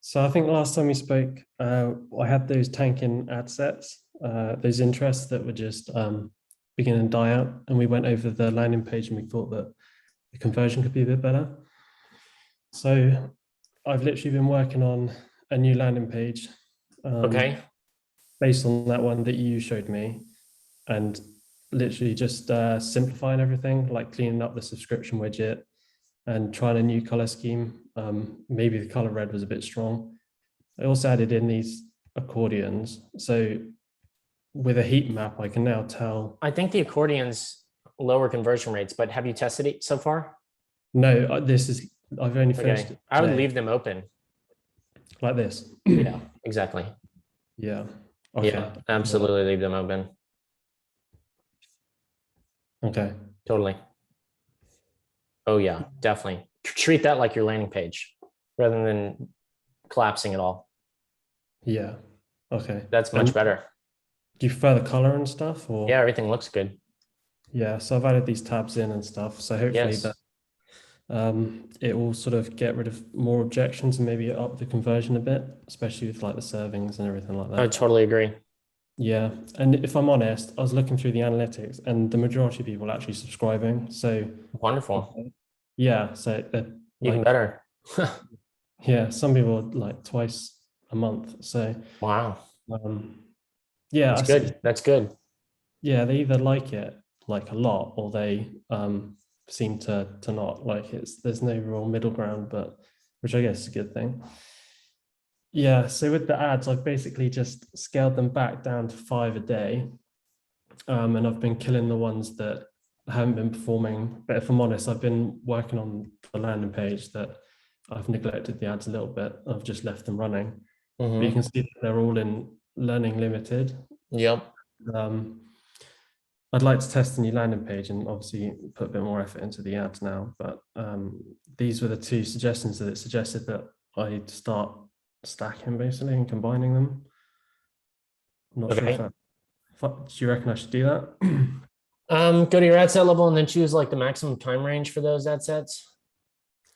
So I think last time we spoke, I had those tanking ad sets, those interests that were just begin and die out, and we went over the landing page and we thought that the conversion could be a bit better. So I've literally been working on a new landing page Okay. based on that one that you showed me, and literally just simplifying everything, like cleaning up the subscription widget and trying a new color scheme. Maybe the color red was a bit strong. I also added in these accordions. So with a heat map, I can now tell. I think the accordions lower conversion rates, but have you tested it so far? No, this is, I've only finished Okay. it I would today, leave them open. like this. Yeah, exactly. Yeah. Okay. Yeah, absolutely leave them open. Okay. Totally. Oh yeah, definitely. Treat that like your landing page rather than collapsing it all. Yeah. Okay. That's And much better. do you prefer the color and stuff, Yeah, or? everything looks good. Yeah. So I've added these tabs in and stuff. So hopefully that Yes. it will sort of get rid of more objections and maybe up the conversion a bit, especially with like the servings and everything like I that. totally agree. Yeah, and if I'm honest, I was looking through the analytics, and the majority of people are actually subscribing. So, Wonderful. yeah, so they're Even like, better. yeah, some people are like twice a month. So, Wow. um, yeah, That's good. That's good. yeah, they either like it like a lot, or they seem to not like it. There's no real middle ground, but which I guess is a good thing. Yeah, so with the ads, I've basically just scaled them back down to 5 a day. And I've been killing the ones that haven't been performing. But if I'm honest, I've been working on the landing page that I've neglected the ads a little bit. I've just left them running. But you can Mm-hmm. see that they're all in learning limited. Yep. Um, I'd like to test the new landing page and obviously put a bit more effort into the ads now. But these were the two suggestions that it suggested that I start stacking basically and combining them. I'm not sure if Okay. that, do you reckon I should do that? Go to your ad set level and then choose like the maximum time range for those ad sets.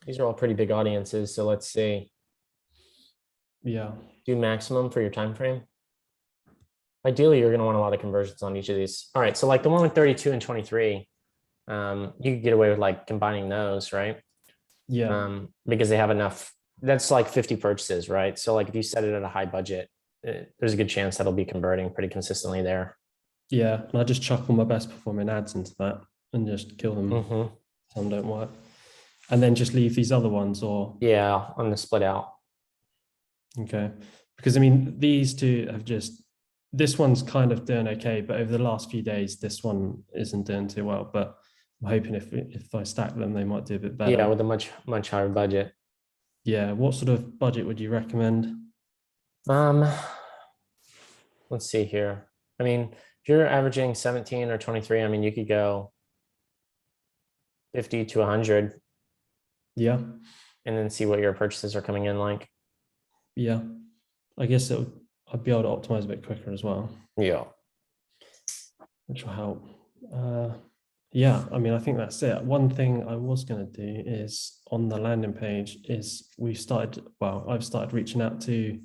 These are all pretty big audiences. So let's see. Yeah. Do maximum for your time frame. Ideally, you're going to want a lot of conversions on each of these. All right. So like the one with 32 and 23, you could get away with like combining those, right? Yeah. Because they have enough. That's like 50 purchases, right? So like if you set it at a high budget, there's a good chance that'll be converting pretty consistently there. Yeah, and I just chuck all my best performing ads into that and just kill them. Mm-hmm. Some don't work, and then just leave these other ones. Or Yeah, on the split out. okay, because I mean these two have just, this one's kind of doing okay, but over the last few days this one isn't doing too well. But I'm hoping if I stack them, they might do a bit Yeah, better. with a much higher budget. Yeah, what sort of budget would you recommend? Um, let's see here. I mean, if you're averaging 17 or 23, I mean, you could go 50 to 100 Yeah, and then see what your purchases are coming in like. yeah, I guess I'd be able to optimize a bit quicker as well, Yeah. which will help. Yeah, I mean, I think that's it. One thing I was going to do is on the landing page is I've started reaching out to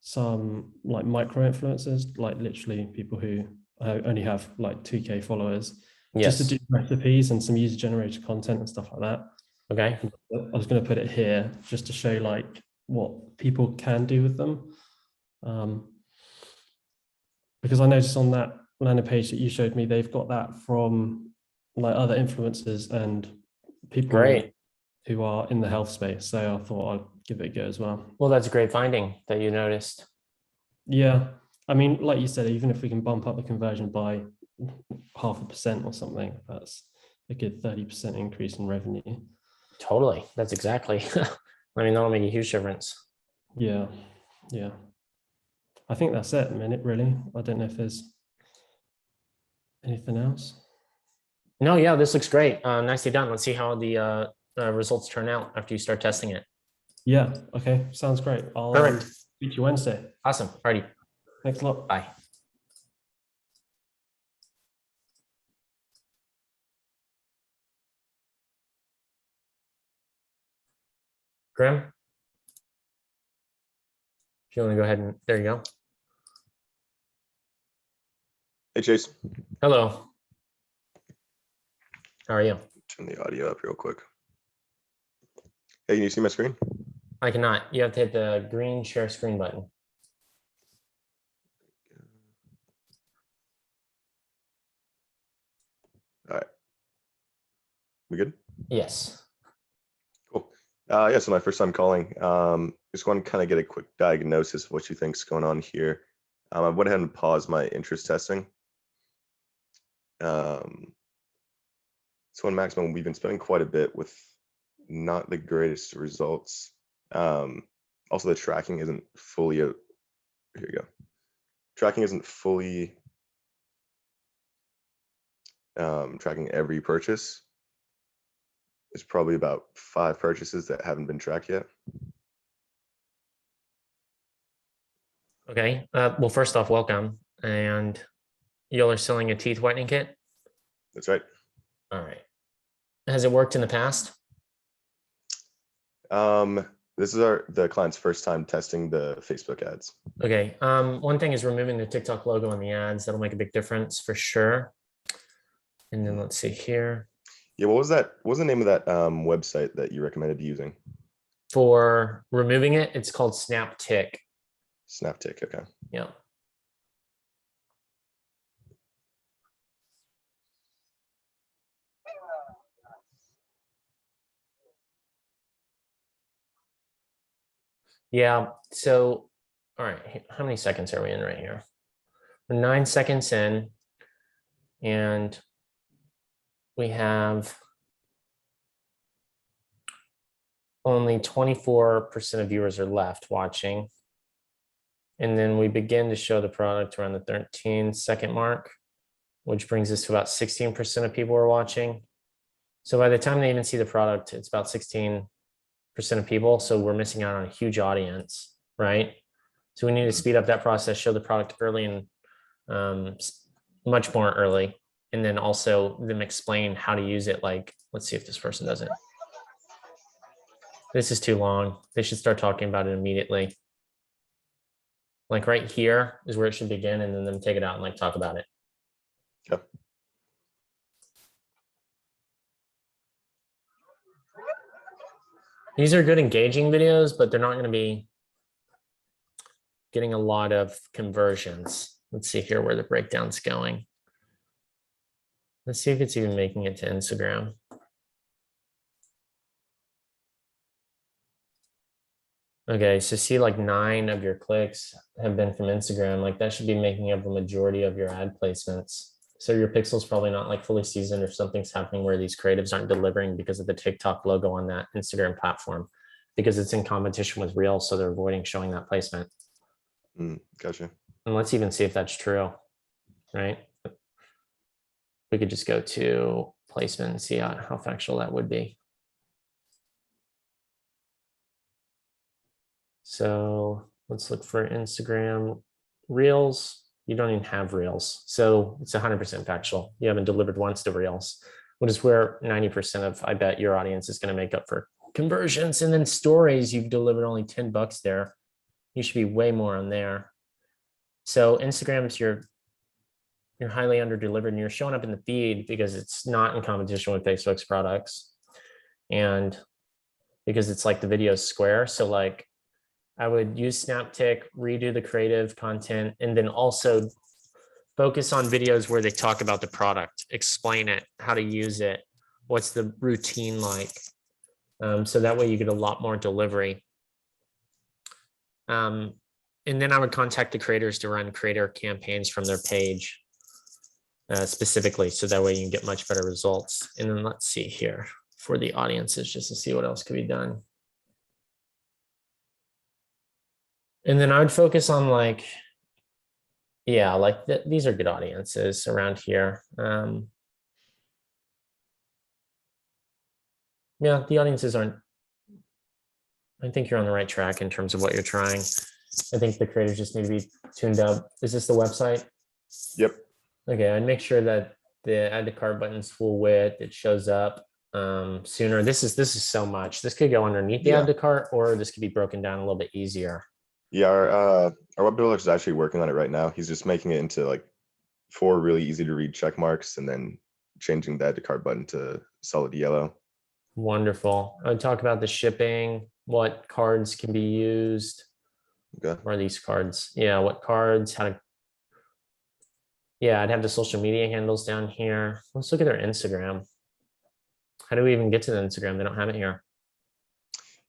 some like micro influencers, like literally people who only have like 2K followers, just to Yes. do recipes and some user generated content and stuff like that. Okay. I was going to put it here just to show like what people can do with them. Um, because I noticed on that landing page that you showed me, they've got that from like other influencers and people Great. who are in the health space. So I thought I'd give it a go as well. Well, that's a great finding that you noticed. Yeah. I mean, like you said, even if we can bump up the conversion by 0.5% or something, that's a good 30% increase in revenue. Totally. That's exactly. I mean, that'll make a huge difference. Yeah. Yeah. I think that's it, really. I don't know if there's anything else. No, yeah, this looks great. Nicely done. Let's see how the results turn out after you start testing it. Yeah. Okay. Sounds great. I'll Perfect. speak to you Wednesday. Awesome. Alrighty. Thanks a lot. Bye. Grim? If you want to go ahead and there you go. Hey, Chase. Hello. How are you? Turn the audio up real quick. Hey, can you see my screen? I cannot. You have to hit the green share screen button. All right. We good? Yes. Cool. Yeah, so my first time calling. Just want to kind of get a quick diagnosis of what you think's going on here. I went ahead and paused my interest testing. So in maximum, we've been spending quite a bit with not the greatest results. Also, the tracking isn't fully. Here you go. Tracking isn't fully tracking every purchase. There's probably about 5 purchases that haven't been tracked yet. Okay. Well, first off, welcome. And y'all are selling a teeth whitening kit? That's right. All right. Has it worked in the past? This is the client's first time testing the Facebook ads. Okay. One thing is removing the TikTok logo on the ads. That'll make a big difference for sure. And then let's see here. Yeah, what was that? What was the name of that website that you recommended using? For removing it, it's called SnapTick. SnapTick, okay. Yeah. Yeah. So, all right. How many seconds are we in right here? We're 9 seconds in, and we have only 24% of viewers are left watching. And then we begin to show the product around the 13-second mark, which brings us to about 16% of people are watching. So by the time they even see the product, it's about 16% of people. So we're missing out on a huge audience, right? So we need to speed up that process, show the product early and much more early. And then also them explain how to use it. Like, let's see if this person does it. This is too long. They should start talking about it immediately. Like right here is where it should begin, and then them take it out and like talk about it. Yep. These are good engaging videos, but they're not going to be getting a lot of conversions. Let's see here where the breakdown's going. Let's see if it's even making it to Instagram. Okay, so see like 9 of your clicks have been from Instagram. Like that should be making up the majority of your ad placements. So your pixel's probably not like fully seasoned, or something's happening where these creatives aren't delivering because of the TikTok logo on that Instagram platform, because it's in competition with Reels. So they're avoiding showing that placement. Gotcha. And let's even see if that's true, right? We could just go to placement and see how factual that would be. So let's look for Instagram Reels. You don't even have Reels. So it's 100% factual. You haven't delivered once to Reels, which is where 90% of, I bet, your audience is going to make up for conversions. And then stories, you've delivered only $10 there. You should be way more on there. So Instagram's you're highly under delivered, and you're showing up in the feed because it's not in competition with Facebook's products. And because it's like the video is square. So like I would use SnapTick, redo the creative content, and then also focus on videos where they talk about the product, explain it, how to use it, what's the routine like. So that way you get a lot more delivery. And then I would contact the creators to run creator campaigns from their page specifically. So that way you can get much better results. And then let's see here for the audiences, just to see what else could be done. And then I would focus on like, yeah, like these are good audiences around here. Yeah, the audiences aren't, I think you're on the right track in terms of what you're trying. I think the creators just need to be tuned up. Is this the website? Yep. Okay, I'd make sure that the add to cart button's full width, it shows up sooner. This is so much. This could go underneath the add to cart, or this could be broken down a little bit easier. Yeah, our web developer is actually working on it right now. He's just making it into like 4 really easy to read check marks and then changing that to card button to solid yellow. Wonderful. I would talk about the shipping, what cards can be used. Okay. What are these cards? Yeah, what cards, how to. Yeah, I'd have the social media handles down here. Let's look at their Instagram. How do we even get to the Instagram? They don't have it here.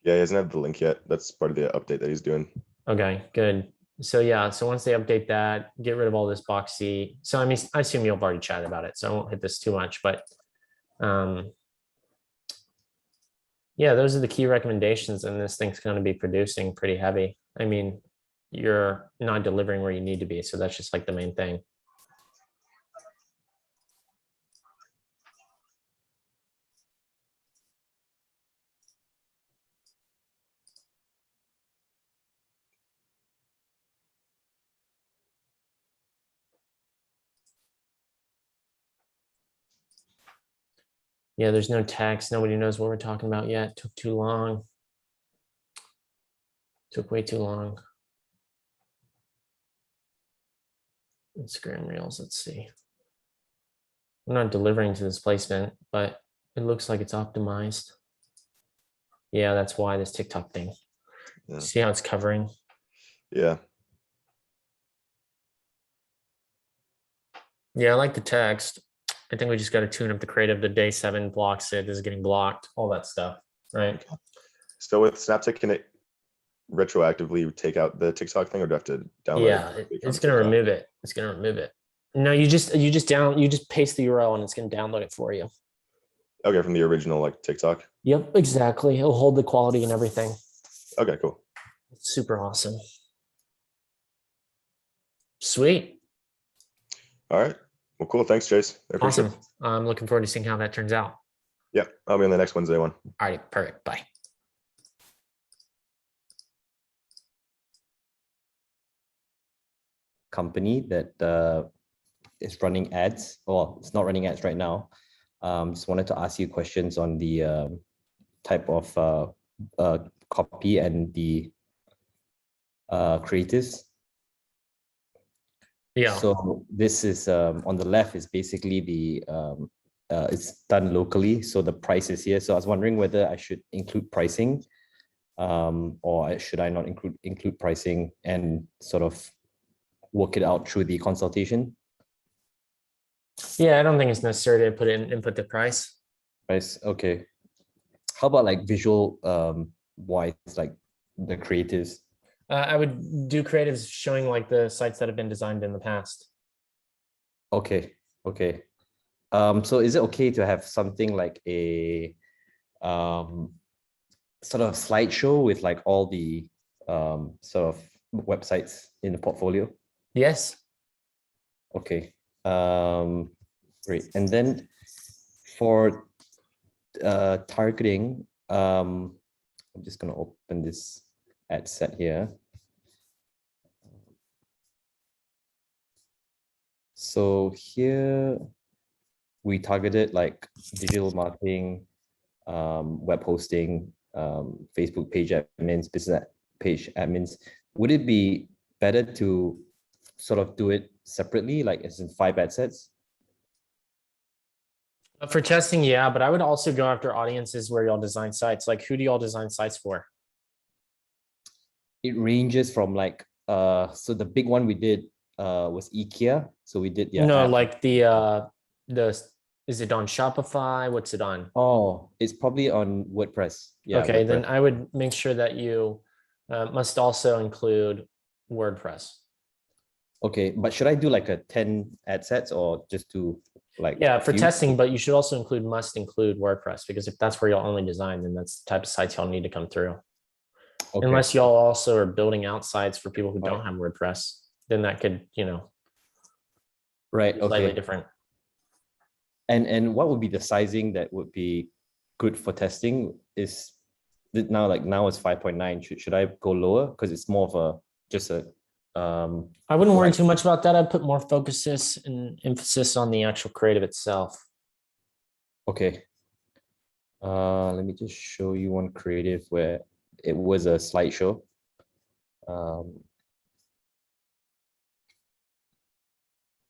Yeah, he doesn't have the link yet. That's part of the update that he's doing. Okay, good. So yeah, so once they update that, get rid of all this boxy. So I mean, I assume you've already chatted about it, so I won't hit this too much, but yeah, those are the key recommendations, and this thing's going to be producing pretty heavy. I mean, you're not delivering where you need to be, so that's just like the main thing. Yeah, there's no text. Nobody knows what we're talking about yet. Took too long. Took way too long. Instagram Reels, let's see. I'm not delivering to this placement, but it looks like it's optimized. Yeah, that's why this TikTok thing. Yeah. See how it's covering? Yeah. Yeah, I like the text. I think we just got to tune up the creative. The day 7 blocks it, this is getting blocked, all that stuff, right? So with Snapchat, can it retroactively take out the TikTok thing, or do I have to download Yeah, it? it's going to remove it. It's going to remove it. No, you just paste the URL and it's going to download it for you. Okay, from the original like TikTok. Yep, exactly. It'll hold the quality and everything. Okay, cool. It's super awesome. Sweet. All right. Well, cool. Thanks, Chase. I appreciate Awesome. I'm looking forward to seeing how that turns out. Yeah, I'll be on the next Wednesday one. All right, perfect. Bye. Company that is running ads, or it's not running ads right now. Just wanted to ask you questions on the type of copy and the creatives. Yeah. So this is on the left is basically the it's done locally, so the price is here. So I was wondering whether I should include pricing, or should I not include pricing and sort of work it out through the consultation? Yeah, I don't think it's necessary to put in input the price. Price, okay. How about like visual wise, like the creatives? I would do creatives showing like the sites that have been designed in the past. Okay, okay. So is it okay to have something like a sort of slideshow with like all the sort of websites in the portfolio? Yes. Okay. Great. And then for targeting, I'm just going to open this ad set here. So here we targeted like digital marketing, web hosting, Facebook page admins, business page admins. Would it be better to sort of do it separately, like as in 5 ad sets? For testing, yeah, but I would also go after audiences where y'all design sites. Like, who do y'all design sites for? It ranges from like so the big one we did was IKEA. So we did No, like the is it on Shopify? What's it on? Oh, it's probably on WordPress. Yeah. Okay, WordPress. then I would make sure that you must also include WordPress. Okay, but should I do like a 10 ad sets or just do like Yeah, for testing, but you should also must include WordPress, because if that's where y'all only design, then that's the type of sites y'all need to come through. Okay. Unless y'all also are building out sites for people who Right. don't have WordPress, then that could, Right. be slightly Okay. different. And what would be the sizing that would be good for testing? Is it now it's 5.9? Should I go lower because it's more of a just a I wouldn't worry too much about that. I'd put more emphasis on the actual creative itself. Okay. Let me just show you one creative where it was a slideshow. Um,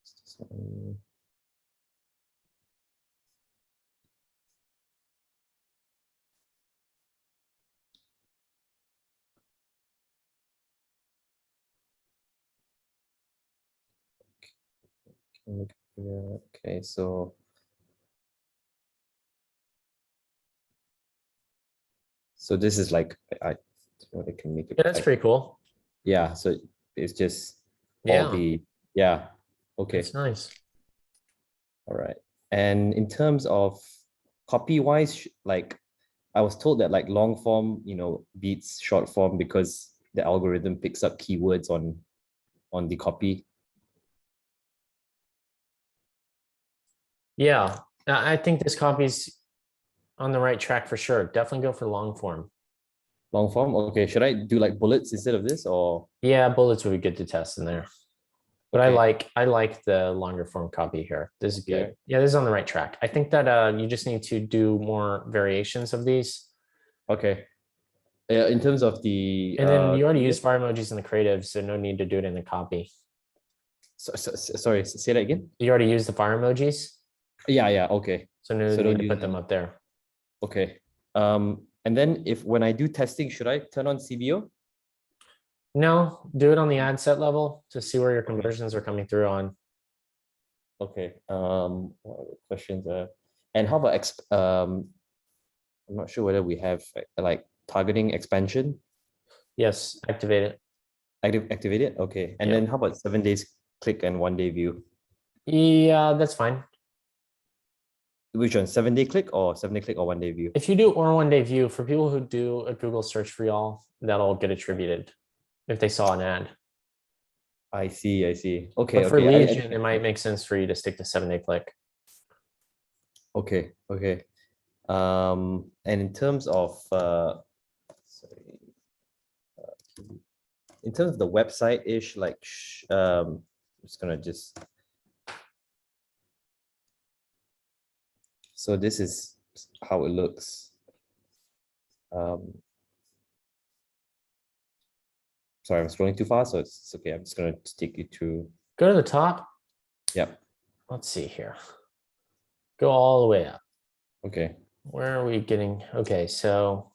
so- look here. Okay, so this is like I they can make it Yeah, that's like, pretty cool. yeah, so it's just Yeah, all the yeah. Okay, it's nice. all right. And in terms of copy wise, like I was told that like long form, beats short form because the algorithm picks up keywords on the copy. Yeah, I think this copy's on the right track for sure. Definitely go for long form. Long form, okay. Should I do like bullets instead of this, or Yeah, bullets would be good to test in there. But okay. I like the longer form copy here. This is Okay. good. Yeah, this is on the right track. I think that you just need to do more variations of these. Okay. In terms of the And then you already used fire emojis in the creative, so no need to do it in the copy. sorry, say that again. You already used the fire emojis, Yeah, okay. so no So need don't to use put them up there. Okay. And then when I do testing, should I turn on CBO? No, do it on the ad set level to see where your conversions are coming through on. Okay. What are the questions and how about I'm not sure whether we have like targeting expansion. Yes, activate it. Activate it. Okay. And Yeah. then how about 7 days click and 1 day view? Yeah, that's fine. Which one? 7 day click or 7 day click or 1 day view? If you do or 1 day view, for people who do a Google search for y'all, that'll get attributed if they saw an ad. I see. Okay. But for Okay. Legion, it might make sense for you to stick to 7 day click. Okay. And in terms of sorry, in terms of the website ish, like I'm just gonna so this is how it looks. Sorry, I'm scrolling too fast, so it's okay. I'm just gonna take you through. Go to the top. Yep. Let's see here. Go all the way up. Okay. Where are we getting? Okay, so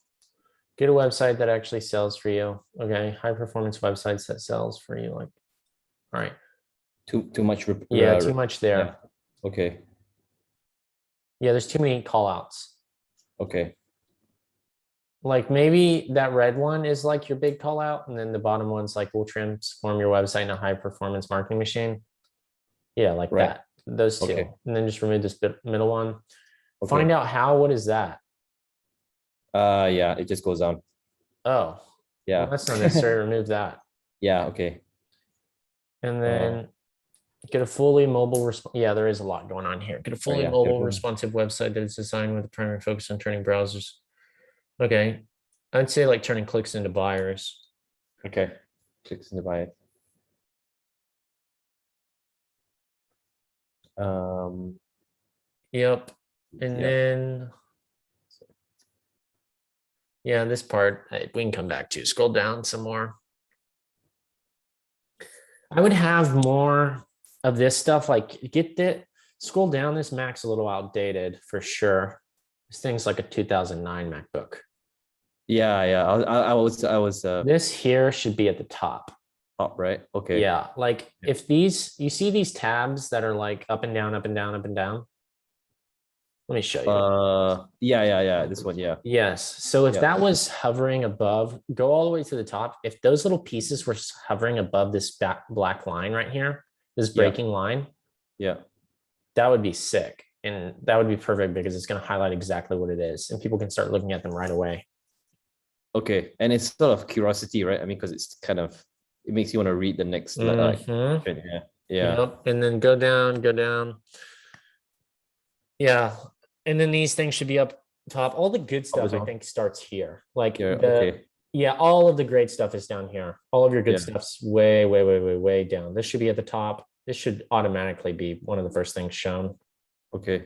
get a website that actually sells for you. Okay, high performance websites that sells for you. Like, all right. Too much. Yeah, too much there. Yeah. Okay. Yeah, there's too many call outs. Okay. Like maybe that red one is like your big call out, and then the bottom one's like we'll transform your website in a high performance marketing machine. Yeah, like Right. that. Those two. Okay. And then just remove this middle one. Okay. Find out how. What is that? Yeah, it just goes down. Oh, Yeah. well, that's not necessary. Remove that. Yeah. Okay. And then get a fully mobile yeah, there is a lot going on here. Get a fully yeah, mobile get a- responsive website that is designed with a primary focus on turning browsers. Okay. I'd say like turning clicks into buyers. Okay. Clicks in the buy. Yep. And then yeah, this part we can come back to. Scroll down some more. I would have more of this stuff, like scroll down. This Mac's a little outdated for sure. This thing's like a 2009 MacBook. Yeah. I was This here should be at the top. top, right? Okay. Yeah, like if you see these tabs that are like up and down, up and down, up and down. Let me show you. Yeah. This one, yeah. Yes. So if Yeah. that was hovering above, go all the way to the top. If those little pieces were hovering above this black line right here, this breaking line, Yeah. that would be sick. And that would be perfect because it's going to highlight exactly what it is. And people can start looking at them right away. Okay. And it's sort of curiosity, right? I mean, because it's kind of, it makes you want to read the next like yeah. Yep. And then go down. Yeah. And then these things should be up top. All the good stuff, I think, starts here. Like all of the great stuff is down here. All of your good stuff's way down. This should be at the top. This should automatically be one of the first things shown. Okay.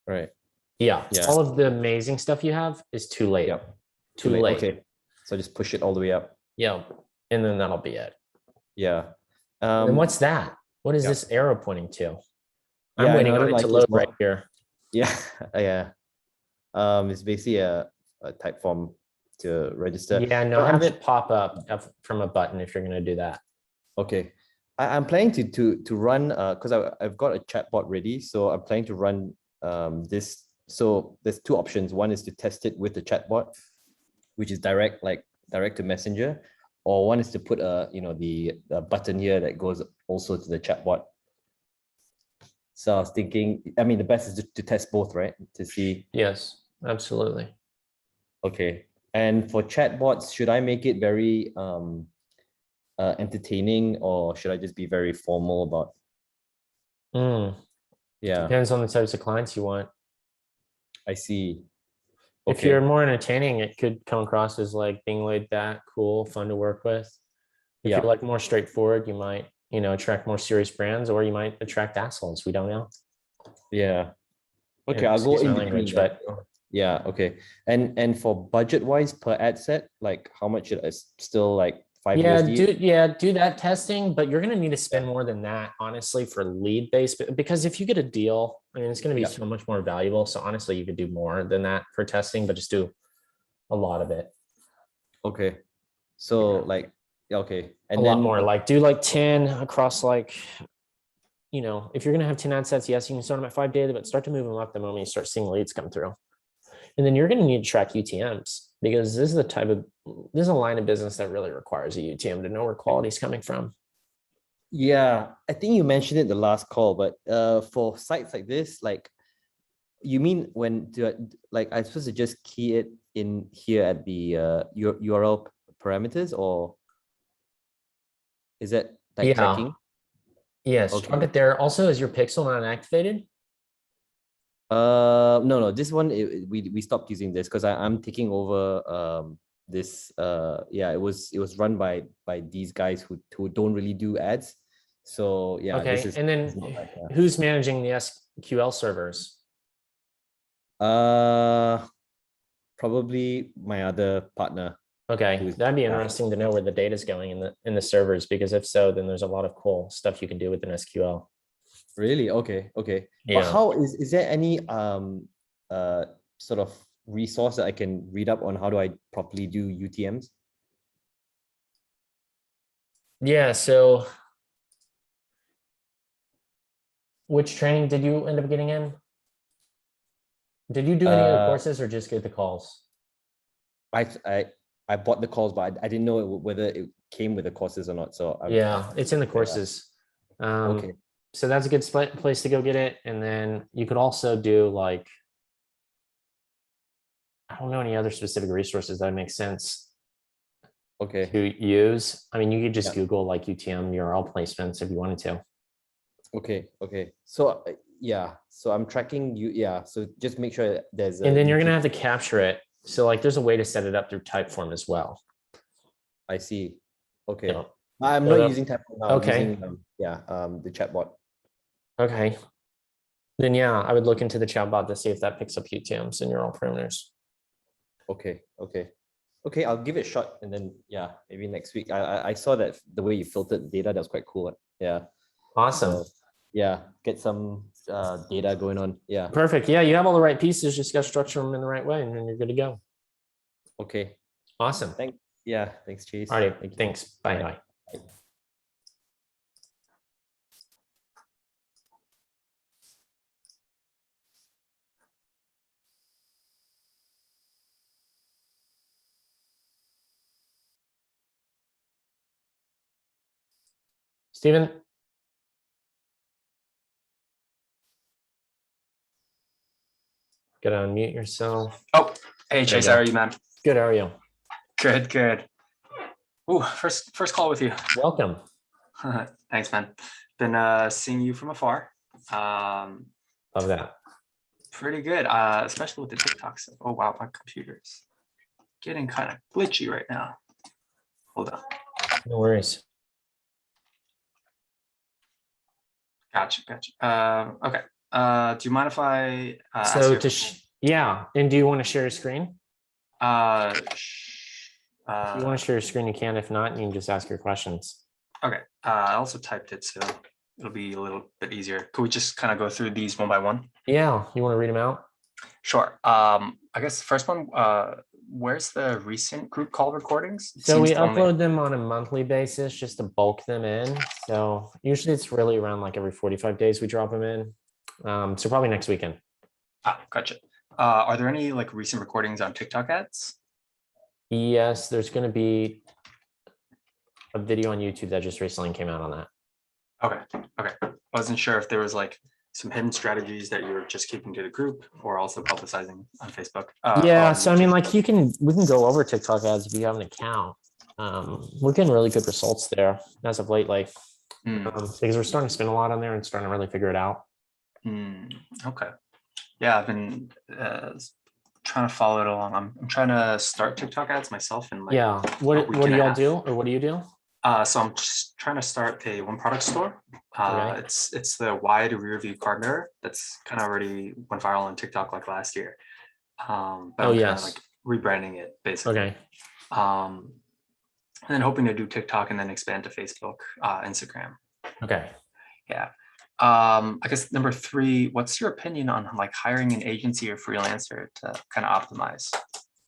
Right. Yeah. All of the amazing stuff you have is too late. Yep. Too late. Okay. So just push it all the way up. Yeah, and then that'll be it. Yeah. And what's that? What is yeah. this arrow pointing to? Yeah, I'm I waiting know, on it like, to it's load not- right here. Yeah, yeah. It's basically a type form to register. Yeah, no, But I'm have it pop up from a button if you're going to do that. Okay. I'm planning to run because I've got a chatbot ready. So I'm planning to run this. So there's two options. One is to test it with the chatbot, which is direct to Messenger, or one is to put the button here that goes also to the chatbot. So I was thinking, I mean, the best is to test both, right? To see. Yes, absolutely. Okay. And for chatbots, should I make it very entertaining, or should I just be very formal about? Yeah, Depends on the types of clients you want. I see. If you're more entertaining, it could come across as like being laid back, cool, fun to work with. If Yeah. you're like more straightforward, you might, attract more serious brands, or you might attract assholes. We don't know. Yeah. Okay, Yeah, I'll go excuse my in language, between but then. Yeah, okay. And for budget wise per ad set, like how much should I still like 5 yeah, USD? do that testing, but you're going to need to spend more than that, honestly, for lead based, because if you get a deal, I mean, it's going to be Yeah. so much more valuable. So honestly, you could do more than that for testing, but just do a lot of it. Okay. So Yeah. like, yeah, okay. A And lot then more, like do like 10 across, like, if you're going to have 10 ad sets, yes, you can start them at 5 daily, but start to move them up the moment you start seeing leads come through. And then you're going to need to track UTMs, because this is a line of business that really requires a UTM to know where quality is coming from. yeah, I think you mentioned it the last call, but for sites like this, like you mean when like I'm supposed to just key it in here at the URL parameters, or is that like tracking? Yes, Okay. drop it there. Also, is your pixel not activated? No, this one we stopped using this because I'm taking over this yeah, it was run by these guys who don't really do ads. So yeah, Okay, and then who's managing the SQL servers? Probably my other partner. Okay, that'd be interesting to know where the data is going in the servers, because if so, then there's a lot of cool stuff you can do with an SQL. Really? Okay. Yeah. But how is there any sort of resource that I can read up on how do I properly do UTMs? Yeah, so which training did you end up getting in? Did you do any of the courses or just get the calls? I bought the calls, but I didn't know whether it came with the courses or not. So yeah, it's in the courses. Okay. So that's a good place to go get it. And then you could also do like, I don't know any other specific resources that make sense to use. I mean, you could just Google like UTM URL placements if you wanted to. Okay. So yeah, so I'm tracking you. Yeah, so just make sure there's. And then you're gonna have to capture it. So like, there's a way to set it up through Typeform as well. I see. Okay. Yeah. I'm So not using Typeform now. okay. I'm using the chatbot. Okay. Then yeah, I would look into the chatbot to see if that picks up UTMs and URL parameters. Okay. I'll give it a shot, and then yeah, maybe next week. I saw that the way you filtered the data, that was quite cool. Yeah. Awesome. So, yeah, get some data going on. Yeah. Perfect. Yeah, you have all the right pieces. Just got to structure them in the right way, and then you're good to go. Okay. Awesome. Thanks, Chase. All right. Thanks. Bye. Bye. Steven? Gotta unmute yourself. Oh, hey Chase, how are you, man? Good, how are you? Good. Ooh, first call with you. Welcome. Thanks, man. Been seeing you from afar. Love that. Pretty good, especially with the TikTok stuff. Oh wow, my computer's getting kind of glitchy right now. Hold on. No worries. Gotcha. Okay. Do you mind if I so to yeah, and do you want to share your screen? If you want to share your screen, you can. If not, you can just ask your questions. Okay, I also typed it, so it'll be a little bit easier. Could we just kind of go through these one by one? Yeah, you want to read them out? Sure. I guess the first one, where's the recent group call recordings? It So we seems to only- upload them on a monthly basis just to bulk them in. So usually it's really around like every 45 days we drop them in. So probably next weekend. Ah, gotcha. Are there any like recent recordings on TikTok ads? Yes, there's going to be a video on YouTube that just recently came out on that. Okay. I wasn't sure if there was like some hidden strategies that you were just keeping to the group or also publicizing on Facebook. Yeah, on so I mean, YouTube. like we can go over TikTok ads if you have an account. We're getting really good results there as of late, like because we're starting to spend a lot on there and starting to really figure it out. Okay. Yeah, I've been trying to follow it along. I'm trying to start TikTok ads myself and like Yeah, a what week do and a y'all half. do, or what do you do? So I'm just trying to start a one product store. Okay. It's the wide rear view card mirror that's kind of already went viral on TikTok like last year. But I'm kind of yes. like rebranding it basically. Okay. And then hoping to do TikTok and then expand to Facebook, Instagram. Okay. Yeah. I guess number 3, what's your opinion on like hiring an agency or freelancer to kind of optimize?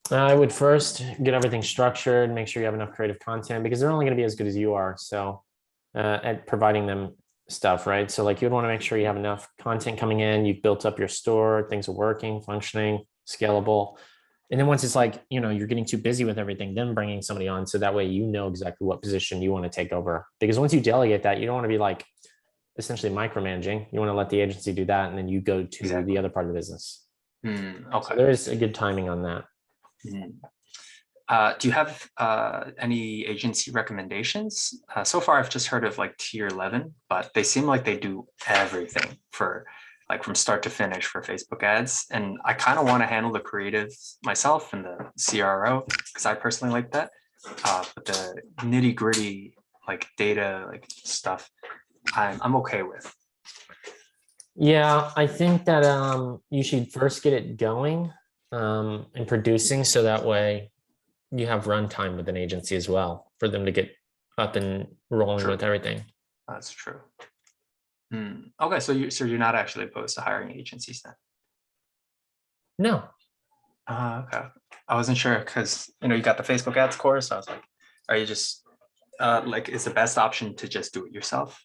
I would first get everything structured, make sure you have enough creative content because they're only going to be as good as you are. So at providing them stuff, right? So like you'd want to make sure you have enough content coming in, you've built up your store, things are working, functioning, scalable. And then once it's like, you're getting too busy with everything, then bringing somebody on. So that way, you know exactly what position you want to take over. Because once you delegate that, you don't want to be like essentially micromanaging. You want to let the agency do that. And then you go to the other part of the business. Okay. So there is a good timing on that. Do you have any agency recommendations? So far, I've just heard of like tier 11, but they seem like they do everything for like from start to finish for Facebook ads. And I kind of want to handle the creatives myself and the CRO because I personally like that. But the nitty gritty like data like stuff, I'm okay with. Yeah, I think that you should first get it going and producing so that way you have runtime with an agency as well for them to get up and rolling with everything. That's true. Okay, so you're not actually opposed to hiring agencies then? No. Okay. I wasn't sure because you got the Facebook ads course. So I was like, are you just like is the best option to just do it yourself?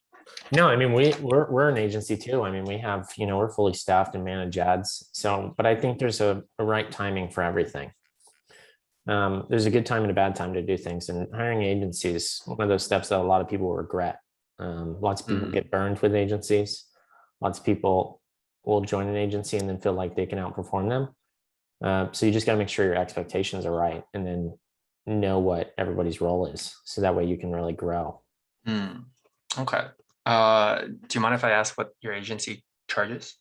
No, I mean we're an agency too. I mean we have we're fully staffed and manage ads. So, but I think there's a right timing for everything. There's a good time and a bad time to do things, and hiring agencies one of those steps that a lot of people regret. Lots of people get burned with agencies. Lots of people will join an agency and then feel like they can outperform them. So you just got to make sure your expectations are right, and then know what everybody's role is, so that way you can really grow. Okay. Do you mind if I ask what your agency charges?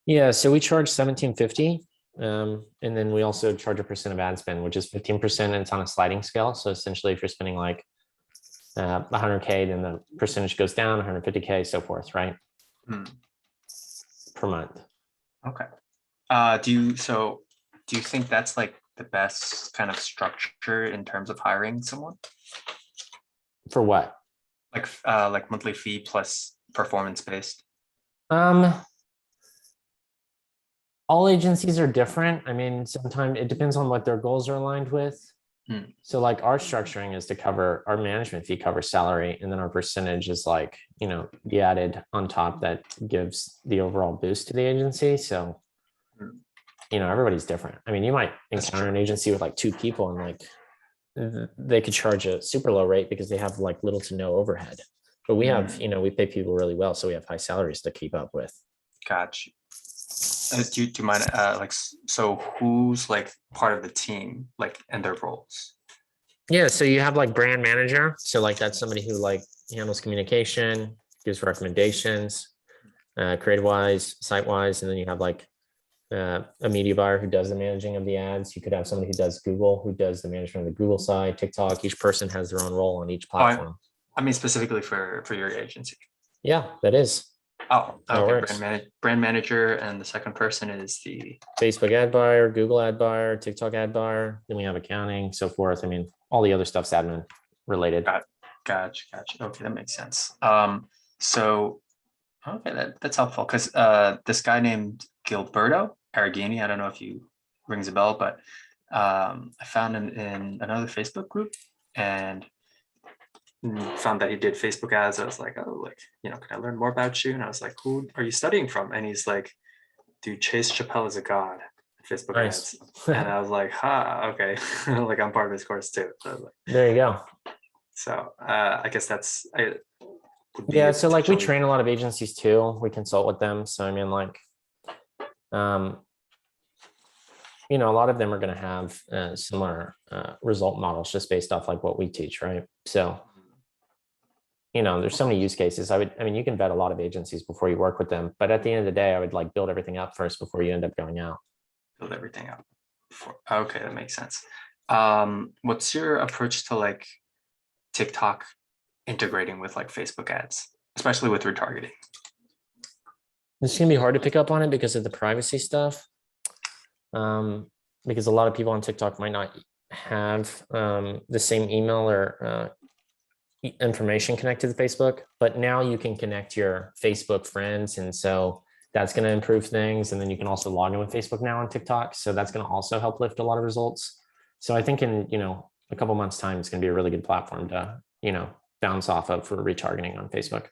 Yeah, so we charge $17.50. And then we also charge a percent of ad spend, which is 15%, and it's on a sliding scale. So essentially, if you're spending like 100K, then the percentage goes down, 150K, so forth, right? Per month. Okay. Do you think that's like the best kind of structure in terms of hiring someone? For what? Like monthly fee plus performance based? All agencies are different. I mean, sometimes it depends on what their goals are aligned with. So like our structuring is to cover our management fee covers salary, and then our percentage is like, the added on top that gives the overall boost to the agency. So, everybody's different. I mean, you might encounter an agency with like 2 people and like they could charge a super low rate because they have like little to no overhead. But we have, we pay people really well, so we have high salaries to keep up with. Gotcha. Do you mind so who's like part of the team like and their roles? Yeah, so you have like brand manager. So like that's somebody who like handles communication, gives recommendations, creative wise, site wise, and then you have like a media buyer who does the managing of the ads. You could have somebody who does Google, who does the management of the Google side, TikTok. Each person has their own role on each platform. I mean specifically for your agency. Yeah, that is. Oh, That okay, works. brand manager, and the second person is the, Facebook ad buyer, Google ad buyer, TikTok ad buyer. Then we have accounting, so forth. I mean, all the other stuff's admin related. gotcha. Okay, that makes sense. So, okay, that's helpful, because this guy named Gilberto Aragini, I don't know if you rings a bell, but I found him in another Facebook group and found that he did Facebook ads. I was like, oh, like, can I learn more about you? And I was like, who are you studying from? And he's like, dude, Chase Chappell is a god at Facebook Nice. ads. And I was like, okay. Like, I'm part of his course too. So, I was like, There you go. I guess that's would be Yeah, a so like we potentially- train a lot of agencies too. We consult with them. So I mean, like, a lot of them are going to have similar result models just based off like what we teach, right? So, there's so many use cases. I mean, you can vet a lot of agencies before you work with them, but at the end of the day, I would like build everything up first before you end up going out. build everything up. Okay, that makes sense. What's your approach to like TikTok integrating with like Facebook ads, especially with retargeting? It's going to be hard to pick up on it because of the privacy stuff. Because a lot of people on TikTok might not have the same email or information connected to Facebook, but now you can connect your Facebook friends. And so that's going to improve things. And then you can also log in with Facebook now on TikTok. So that's going to also help lift a lot of results. So I think in, a couple months time, it's going to be a really good platform to, bounce off of for retargeting on Facebook.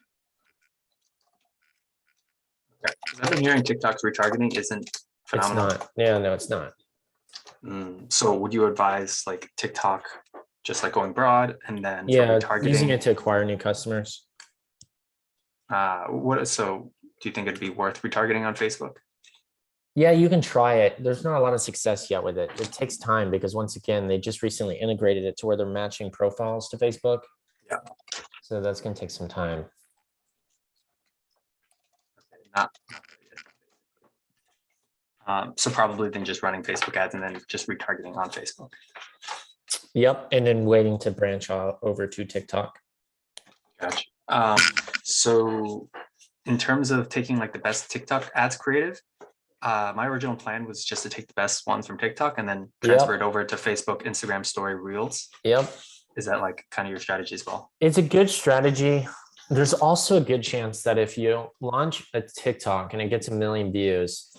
Okay. I've been hearing TikTok's retargeting isn't phenomenal. It's not. Yeah, no, it's not. So would you advise like TikTok just like going broad and then for Yeah, retargeting? using it to acquire new customers. So do you think it'd be worth retargeting on Facebook? Yeah, you can try it. There's not a lot of success yet with it. It takes time because once again, they just recently integrated it to where they're matching profiles to Facebook. Yeah. So that's going to take some time. Not so probably then just running Facebook ads and then just retargeting on Facebook. Yep. And then waiting to branch out over to TikTok. Gotcha. So in terms of taking like the best TikTok ads creative, my original plan was just to take the best ones from TikTok and then transfer it over to Facebook, Instagram story reels. Yep. Is that like kind of your strategy as well? It's a good strategy. There's also a good chance that if you launch a TikTok and it gets 1 million views,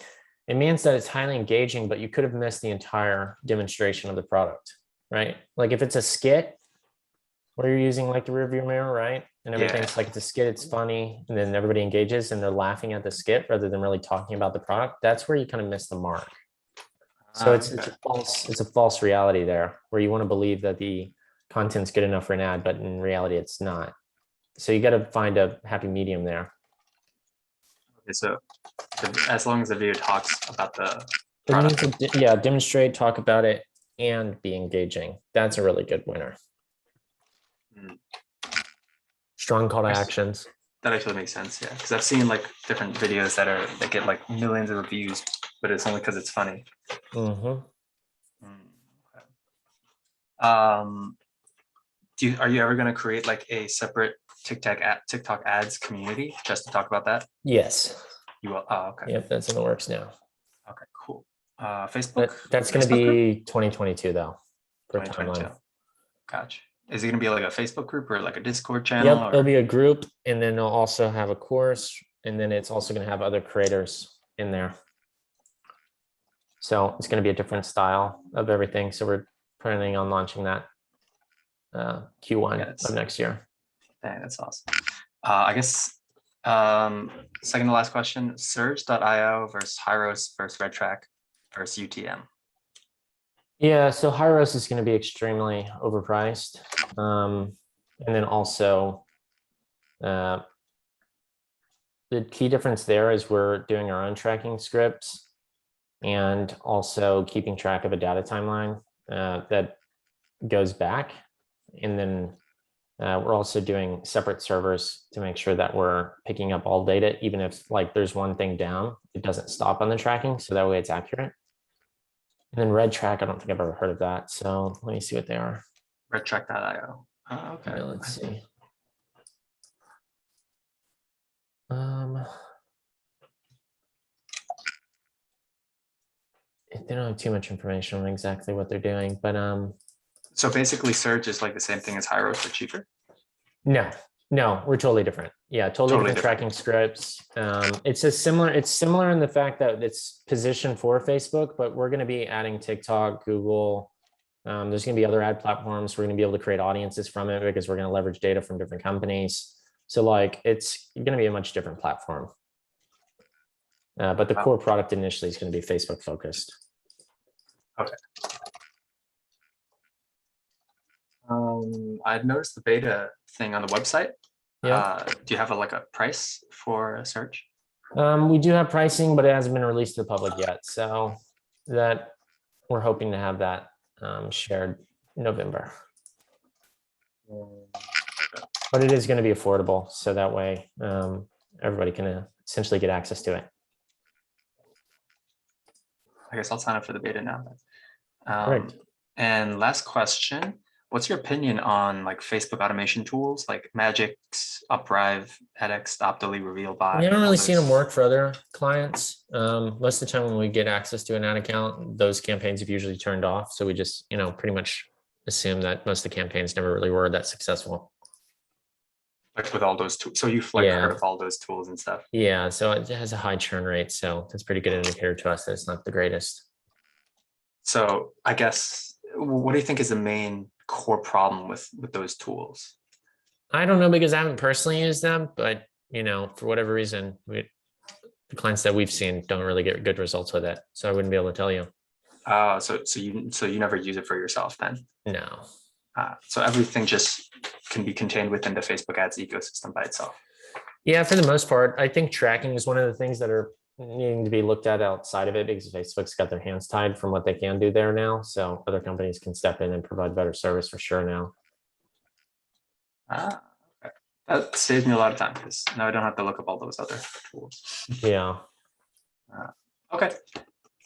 it means that it's highly engaging, but you could have missed the entire demonstration of the product, right? Like if it's a skit where you're using like the rearview mirror, right? And everything's like, it's a skit, it's funny, and then everybody engages and they're laughing at the skit rather than really talking about the product. That's where you kind of miss the mark. So it's a false reality there where you want to believe that the content's good enough for an ad, but in reality, it's not. So you got to find a happy medium there. Okay, so as long as the video talks about the It product. needs to, demonstrate, talk about it, and be engaging. That's a really good winner. Strong call to actions. That actually makes sense, yeah. Because I've seen like different videos that get like millions of views, but it's only because it's funny. Mm-hmm. Are you ever going to create like a separate TikTok ads community just to talk about that? Yes. You will. Oh, okay. Yep, that's in the works now. Okay, cool. Facebook. But that's going to Facebook group? be 2022 though. For 2022. timeline. Gotcha. Is it going to be like a Facebook group or like a Discord channel? Yep, it'll be a group, and then they'll also have a course, and then it's also going to have other creators in there. So it's going to be a different style of everything. So we're planning on launching that Q1 of next year. Dang, that's awesome. I guess second to last question: Surge.io versus Hyros versus RedTrack versus UTM. Yeah, so Hyros is going to be extremely overpriced. And then also the key difference there is we're doing our own tracking scripts and also keeping track of a data timeline that goes back. And then we're also doing separate servers to make sure that we're picking up all data, even if like there's one thing down, it doesn't stop on the tracking. So that way it's accurate. And then RedTrack, I don't think I've ever heard of that. So let me see what they are. RedTrack.io. Oh, okay. Yeah, let's see. They don't have too much information on exactly what they're doing, but So basically search is like the same thing as Hyros but cheaper. no, no, we're totally different. Yeah, totally, Totally different different. tracking scripts. It's similar in the fact that it's positioned for Facebook, but we're going to be adding TikTok, Google. There's going to be other ad platforms. We're going to be able to create audiences from it because we're going to leverage data from different companies. So like it's going to be a much different platform. But the Wow. core product initially is going to be Facebook focused. Okay. I've noticed the beta thing on the website. Yeah. Do you have like a price for a search? We do have pricing, but it hasn't been released to the public yet. So that we're hoping to have that shared in November. But it is going to be affordable. So that way everybody can essentially get access to it. I guess I'll sign up for the beta now. Correct. And last question, what's your opinion on like Facebook automation tools like Magix, Uprise, edX, Optly, RevealBot? We haven't all really seen them those? work for other clients. Most of the time when we get access to an ad account, those campaigns have usually turned off. So we just, pretty much assume that most of the campaigns never really were that successful. Like with all those tools. So you've like Yeah. heard of all those tools and stuff. Yeah, so it has a high churn rate. So that's a pretty good indicator to us that it's not the greatest. So I guess, what do you think is the main core problem with those tools? I don't know because I haven't personally used them, but for whatever reason, the clients that we've seen don't really get good results with it. So I wouldn't be able to tell you. So you never use it for yourself then? No. So everything just can be contained within the Facebook ads ecosystem by itself. Yeah, for the most part, I think tracking is one of the things that are needing to be looked at outside of it because Facebook's got their hands tied from what they can do there now. So other companies can step in and provide better service for sure now. Okay. That saves me a lot of time because now I don't have to look up all those other tools. Yeah. Okay.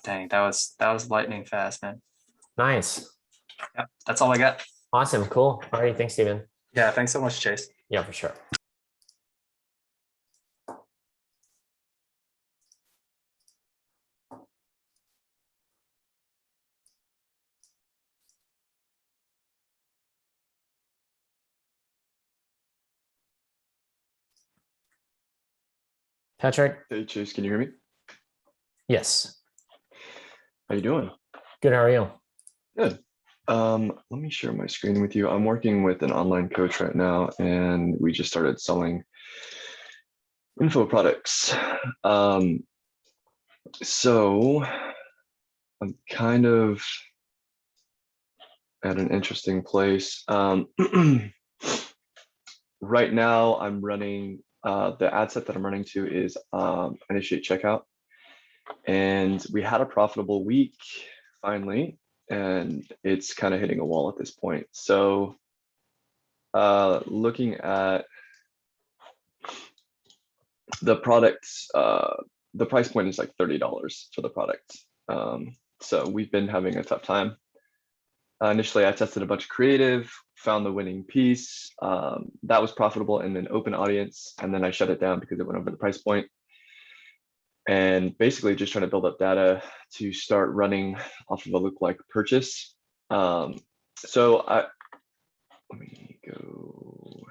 Dang, that was lightning fast, man. Nice. Yeah, that's all I got. Awesome. Cool. All right. Thanks, Steven. Yeah, thanks so much, Chase. Yeah, for sure. Patrick? Hey Chase, can you hear me? Yes. How you doing? Good. How are you? Good. Let me share my screen with you. I'm working with an online coach right now, and we just started selling info products. So I'm kind of at an interesting place. Right now, I'm running the ad set that I'm running to is initiate checkout, and we had a profitable week finally, and it's kind of hitting a wall at this point. So looking at the products, the price point is like $30 for the product. So we've been having a tough time. Initially, I tested a bunch of creative, found the winning piece. That was profitable, and then open audience. And then I shut it down because it went over the price point. And basically just trying to build up data to start running off of a lookalike purchase. Let me go.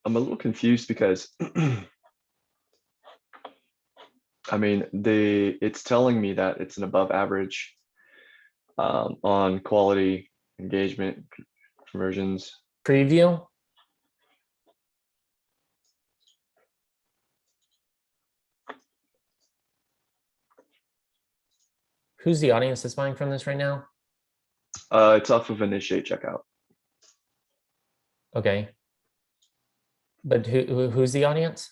I'm a little confused because I mean, it's telling me that it's an above average on quality, engagement, conversions. Preview. Who's the audience that's buying from this right now? It's off of initiate checkout. Okay. But who's the audience?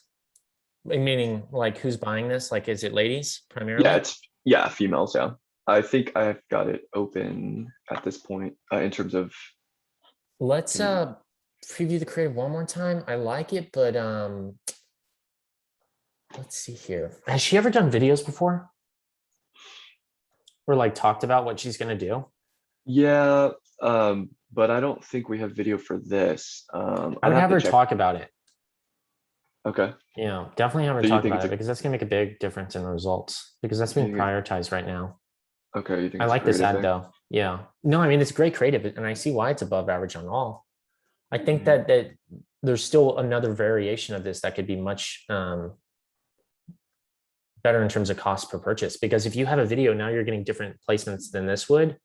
Meaning, like, who's buying this? Like, is it ladies primarily? Yeah, females. Yeah, I think I've got it open at this point in terms of. Let's preview the creative one more time. I like it, but let's see here. Has she ever done videos before? Or like talked about what she's gonna do? Yeah, but I don't think we have video for this. I would have her talk about it. Okay. Yeah, definitely have her So you talk think about it's it a- because that's gonna make a big difference in the results because that's being You think prioritized right now. Okay, you think I it's a like this creative ad thing? though. Yeah. No, I mean it's great creative and I see why it's above average on all. I think Mhm. that there's still another variation of this that could be much better in terms of cost per purchase because if you have a video now you're getting different placements than this would.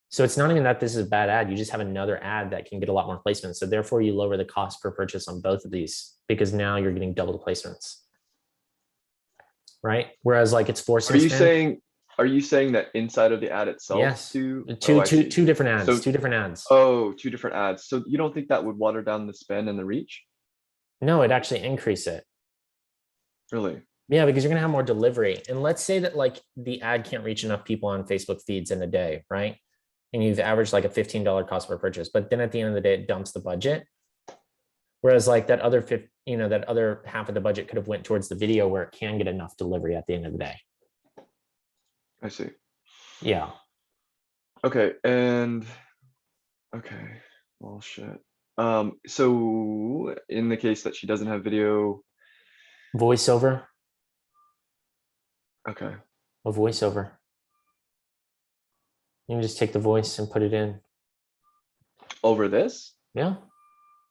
So it's not even that this is a bad ad. You just have another ad that can get a lot more placements. So therefore you lower the cost per purchase on both of these because now you're getting double the placements. Right? Whereas like it's forcing Are you spam. saying, are you saying that inside of the ad itself Yes. to? Two, Oh, I two, see. two different ads, So- two different ads. Oh, two different ads. So you don't think that would water down the spend and the reach? No, it actually increase it. Really? Yeah, because you're gonna have more delivery. And let's say that like the ad can't reach enough people on Facebook feeds in a day, right? And you've averaged like a $15 cost per purchase, but then at the end of the day, it dumps the budget. Whereas like that other that other half of the budget could have went towards the video where it can get enough delivery at the end of the day. I see. Yeah. Okay, and okay, well, shit. So in the case that she doesn't have video, Voiceover, okay, a voiceover. You can just take the voice and put it in. over this? Yeah.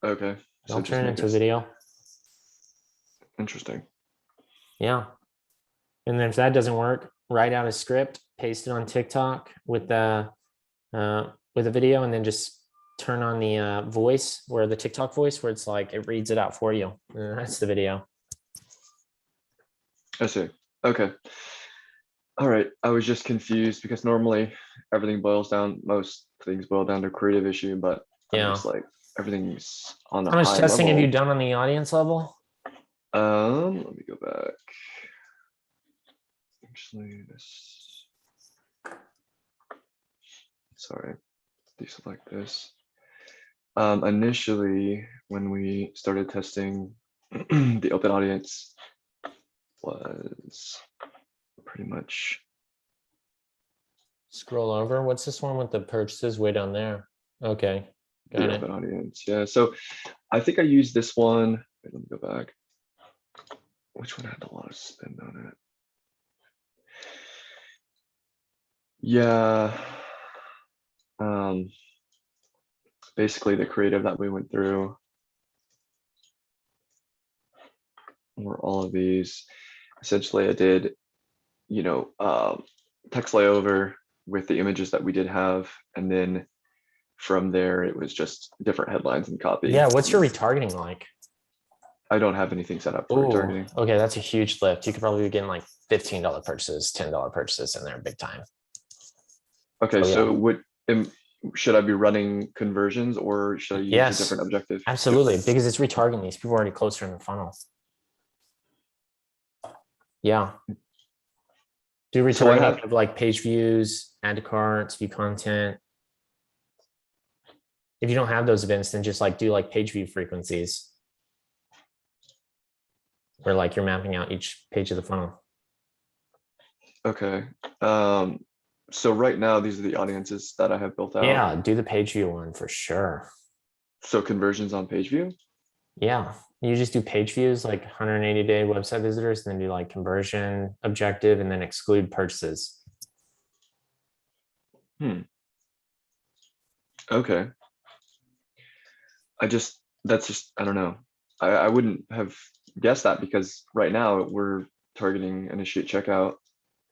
Okay, so I'll just turn it make into a this video. interesting. Yeah. And then if that doesn't work, write out a script, paste it on TikTok with the video, and then just turn on the voice where the TikTok voice where it's like it reads it out for you. And that's the video. I see. Okay. All right. I was just confused because normally everything boils down, most things boil down to creative issue, but I'm Yeah. just like everything's on a How much high testing have you level. done on the audience level? Let me go back. Actually, this. Sorry, deselect this. Initially, when we started testing the open audience was pretty much Scroll over. What's this one with the purchases way down there? Okay, got the it. open audience. Yeah, so I think I used this one. Wait, let me go back. Which one had a lot of spend on it? Yeah. Basically the creative that we went through were all of these. Essentially, I did, text layover with the images that we did have, and then from there it was just different headlines and copy. Yeah, what's your retargeting like? I don't have anything set up for Oh, retargeting. okay, that's a huge lift. You could probably be getting like $15 purchases, $10 purchases in there big time. Okay, Oh, yeah. so should I be running conversions or should I use Yes. a different objective? Absolutely, because it's retargeting these people are already closer in the funnel. Yeah. Do So I retargeting have- of like page views, add to carts, view content. If you don't have those events, then just like do like page view frequencies. Where like you're mapping out each page of the funnel. Okay. So right now, these are the audiences that I have built out. Yeah, do the page view one for sure. So conversions on page view. Yeah, you just do page views like 180-day website visitors, and then do like conversion objective, and then exclude purchases. Okay. I don't know. I wouldn't have guessed that because right now we're targeting initiate checkout.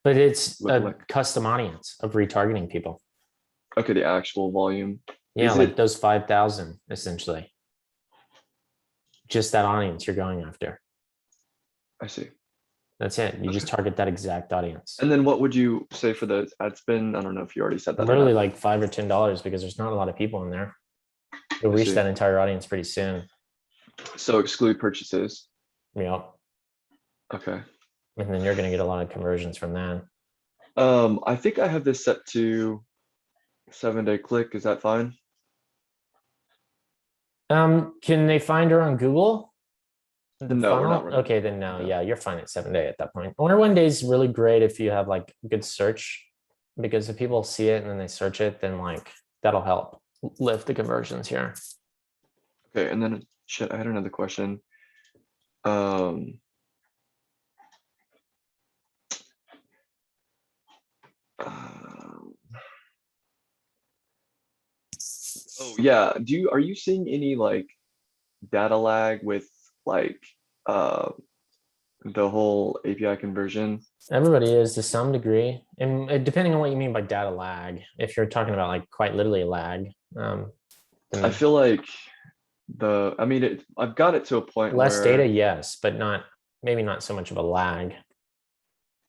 But it's Look a like- custom audience of retargeting people. Okay, the actual volume. Yeah, Is like it- those 5,000 essentially. Just that audience you're going after. I see. That's it. You just target that exact audience. And then what would you say for the ad spend? I don't know if you already said that. or Literally not. like $5 or $10 because there's not a lot of people in there. You'll I reach see. that entire audience pretty soon. So exclude purchases. Yeah. Okay. And then you're going to get a lot of conversions from that. I think I have this set to 7-day click. Is that fine? Can they find her on Google? The No, we're not funnel? running- Okay, then no. no. Yeah, you're fine at 7-day at that point. Owner 1 day is really great if you have like good search, because if people see it and then they search it, then like that'll help lift the conversions here. Okay, and then shit, I had another question. Um, oh yeah, are you seeing any like data lag with like the whole API conversion? Everybody is to some degree, and depending on what you mean by data lag, if you're talking about like quite literally lag, I then feel like I mean, I've got it to a point less where data, yes, but maybe not so much of a lag.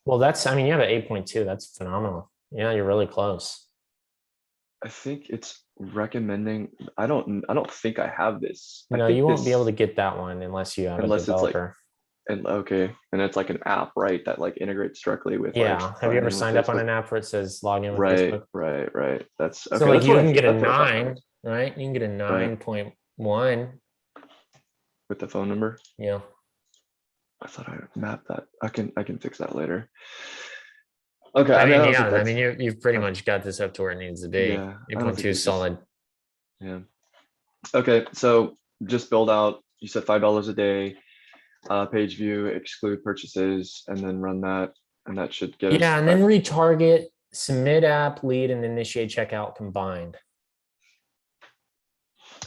Well, I mean, you have an 8.2, that's phenomenal. Yeah, you're really close. I think it's recommending, I don't think I have this. I No, think you won't be able to this, get that one unless you have a unless it's like, developer. and okay, and it's like an app, right? That like integrates directly with like Yeah, have you ever signing with signed up on Facebook? an app where it says log in with Right, Facebook? right. That's So okay. like That's you what can get a that's what I thought. 9, right? You can get a Right. 9.1. With the phone number. Yeah. I thought I mapped that. I can fix that later. Okay, I mean, don't yeah, think I mean, that's- you've pretty much got this up to where it needs to be. Yeah, I don't 8.2 think is this is- solid. Yeah. Okay, so just build out, you said $5 a day, page view, exclude purchases, and then run that, and that should get us. Yeah, and then retarget, submit app, lead, and initiate checkout combined.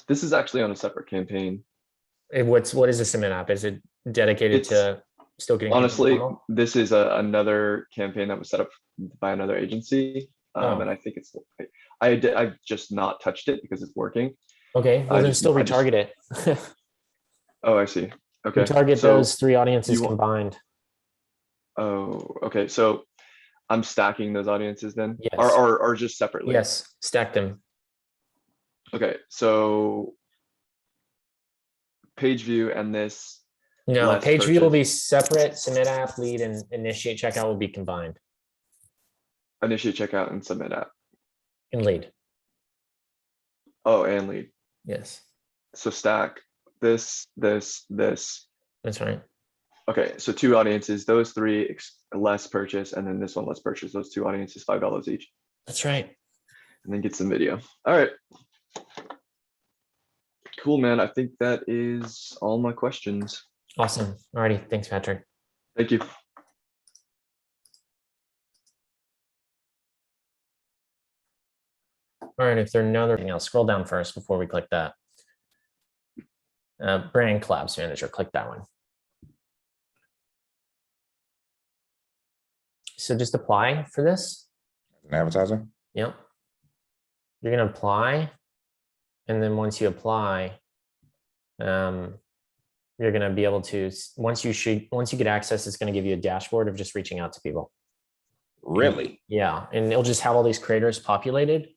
This is actually on a separate campaign. What is a submit app? Is it dedicated It's- to still getting people Honestly, funnel? this is another campaign that was set up by another agency. Oh. And I think I've just not touched it because it's working. Okay, well I then just- still I just- retarget it. Oh, I see. Okay. Retarget so those 3 audiences you want- combined. Oh, okay. So I'm stacking those audiences then? Yes. Or just separately? Yes, stack them. Okay, so page view and this, No, less page view will be purchase. separate. Submit app, lead, and initiate checkout will be combined initiate checkout and submit app. in lead. Oh, and lead. Yes, So stack this. that's right. Okay, so 2 audiences, those 3 less purchase, and then this one less purchase. Those 2 audiences, $5 each, That's right. and then get some video. All right. Cool, man. I think that is all my questions. Awesome. Alrighty. Thanks, Patrick. Thank you. All right. If there's another thing else, scroll down first before we click that. Brand collabs manager, click that one. So just apply for this. An advertiser? Yep. You're going to apply. And then once you apply, you're going to be able to, once you get access, it's going to give you a dashboard of just reaching out to people. Really? Yeah. And it'll just have all these creators populated.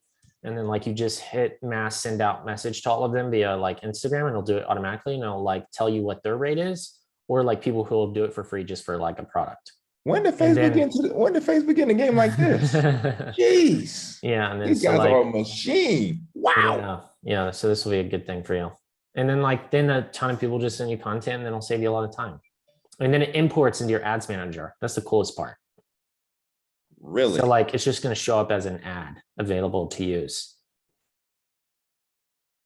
And then like you just hit mass send out message to all of them via like Instagram, and it'll do it automatically. And it'll like tell you what their rate is, or like people who will do it for free just for like a product. When did And Facebook then- when did Facebook get in a game like this? Jeez. Yeah. And then These so guys like, are a machine. Wow. yeah. So this will be a good thing for you. And then like, then a ton of people just send you content, and then it'll save you a lot of time. And then it imports into your ads manager. That's the coolest part. Really? So like, it's just going to show up as an ad available to use.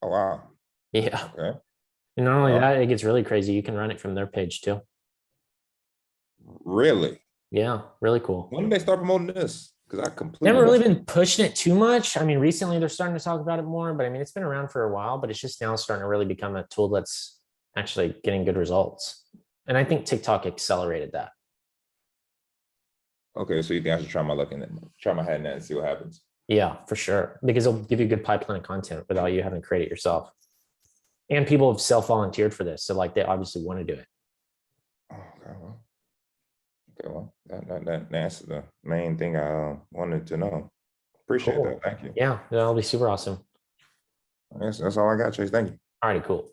Oh wow. Yeah. Okay. And not only Wow. that, it gets really crazy. You can run it from their page too. Really? Yeah, really cool. When did they start promoting this? Because I They completely haven't really missed it. been pushing it too much. I mean, recently they're starting to talk about it more, but I mean, it's been around for a while, but it's just now starting to really become a tool that's actually getting good results. And I think TikTok accelerated that. Okay, so you think I should try my luck in it, try my hand in that and see what happens. Yeah, for sure. Because it'll give you a good pipeline of content without you having to create it yourself. And people have self-volunteered for this. So like they obviously want to do it. Oh, okay, well, that's the main thing I wanted to know. Appreciate Cool. that. Thank you. Yeah, that'll be super awesome. I guess that's all I got, Chase. Thank you. All righty, cool.